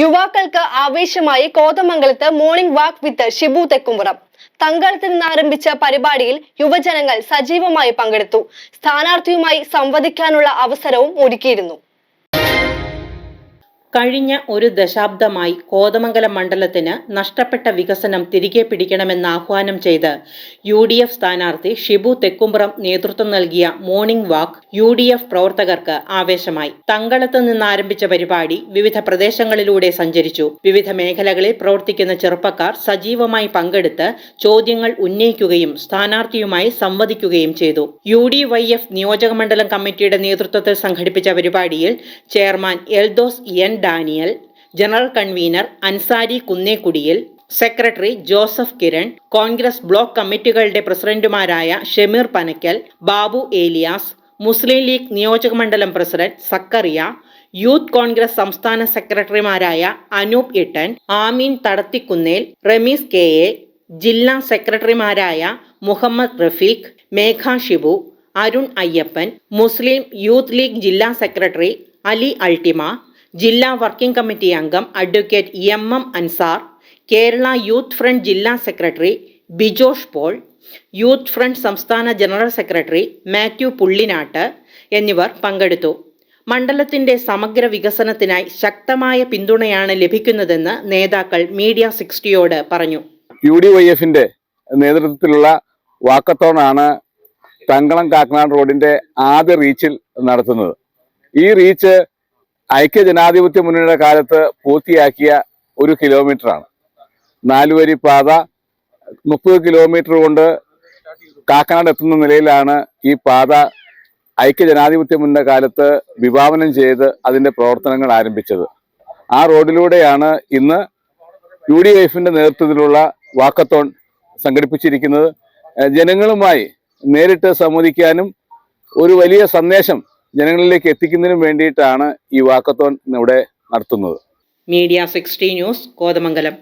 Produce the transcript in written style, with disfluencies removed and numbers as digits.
യുവാക്കൾക്ക് ആവേശമായി കോതമംഗലത്ത് morning walk വിത്ത് ഷിബു തെക്കുംപുറം. തങ്കളത്ത് നിന്ന് ആരംഭിച്ച പരിപാടിയിൽ യുവജനങ്ങൾ സജീവമായി പങ്കെടുത്തു. സ്ഥാനാർത്ഥിയുമായി സംവദിക്കാനുള്ള അവസരവും ഒരുക്കിയിരുന്നു. കഴിഞ്ഞ ഒരു ദശാബ്ദമായി കോതമംഗലം മണ്ഡലത്തിന് നഷ്ടപ്പെട്ട വികസനം തിരികെ പിടിക്കണമെന്ന് ആഹ്വാനം ചെയ്ത് UDF സ്ഥാനാർത്ഥി ഷിബു തെക്കുംപുറം നേതൃത്വം നൽകിയ മോർണിംഗ് വാക്ക് UDF പ്രവർത്തകർക്ക് ആവേശമായി. തങ്കളത്ത് നിന്ന് ആരംഭിച്ച പരിപാടി വിവിധ പ്രദേശങ്ങളിലൂടെ സഞ്ചരിച്ചു. വിവിധ മേഖലകളിൽ പ്രവർത്തിക്കുന്ന ചെറുപ്പക്കാർ സജീവമായി പങ്കെടുത്ത് ചോദ്യങ്ങൾ ഉന്നയിക്കുകയും സ്ഥാനാർത്ഥിയുമായി സംവദിക്കുകയും ചെയ്തു. UDYF നിയോജകമണ്ഡലം കമ്മിറ്റിയുടെ നേതൃത്വത്തിൽ സംഘടിപ്പിച്ച പരിപാടിയിൽ chairman Eldhose N. Daniel, general convener Ansari കുന്നേക്കുടിയിൽ, secretary Joseph Kiran, Congress block കമ്മിറ്റികളുടെ പ്രസിഡന്റുമാരായ ഷമീർ പനക്കൽ, ബാബു ഏലിയാസ്, മുസ്ലിം ലീഗ് നിയോജകമണ്ഡലം പ്രസിഡന്റ് സക്കറിയ, യൂത്ത് കോൺഗ്രസ് സംസ്ഥാന സെക്രട്ടറിമാരായ അനൂപ് ഇട്ടൻ, ആമീൻ തടത്തിക്കുന്നേൽ, റമീസ് KA, ജില്ലാ സെക്രട്ടറിമാരായ മുഹമ്മദ് റഫീഖ്, മേഘ ഷിബു, അരുൺ അയ്യപ്പൻ, മുസ്ലിം യൂത്ത് ലീഗ് ജില്ലാ സെക്രട്ടറി അലി അൾട്ടിമ, ജില്ലാ വർക്കിംഗ് കമ്മിറ്റി അംഗം അഡ്വക്കേറ്റ് MM അൻസാർ, കേരള യൂത്ത് ഫ്രണ്ട് ജില്ലാ സെക്രട്ടറി ബിജോഷ് പോൾ, യൂത്ത് ഫ്രണ്ട് സംസ്ഥാന ജനറൽ സെക്രട്ടറി മാത്യു പുള്ളിനാട്ട് എന്നിവർ പങ്കെടുത്തു. മണ്ഡലത്തിന്റെ സമഗ്ര വികസനത്തിനായി ശക്തമായ പിന്തുണയാണ് ലഭിക്കുന്നതെന്ന് നേതാക്കൾ മീഡിയ 60യോട് പറഞ്ഞു. UDYFന്റെ നേതൃത്വത്തിലുള്ള വാക്കത്തോണാണ് തങ്കളം കാക്കനാട് റോഡിന്റെ ആദ്യ റീച്ചിൽ നടത്തുന്നത്. ഈ റീച്ച് ഐക്യജനാധിപത്യ മുന്നണിയുടെ കാലത്ത് പൂർത്തിയാക്കിയ 1 കിലോമീറ്ററാണ്. 4 വരി പാത 30 കിലോമീറ്റർ കൊണ്ട് കാക്കനാട് എത്തുന്ന നിലയിലാണ് ഈ പാത ഐക്യജനാധിപത്യ മുന്നണിയുടെ കാലത്ത് വിഭാവനം ചെയ്ത് അതിന്റെ പ്രവർത്തനങ്ങൾ ആരംഭിച്ചത്. ആ റോഡിലൂടെയാണ് ഇന്ന് UDYFന്റെ നേതൃത്വത്തിലുള്ള വാക്കത്തോൺ സംഘടിപ്പിച്ചിരിക്കുന്നത്. ജനങ്ങളുമായി നേരിട്ട് സംവദിക്കാനും ഒരു വലിയ സന്ദേശം ജനങ്ങളിലേക്ക് എത്തിക്കുന്നതിനും വേണ്ടിയിട്ടാണ് ഈ വാക്കത്തോൺ ഇവിടെ നടത്തുന്നത്. Media 60 news, Kothamangalam.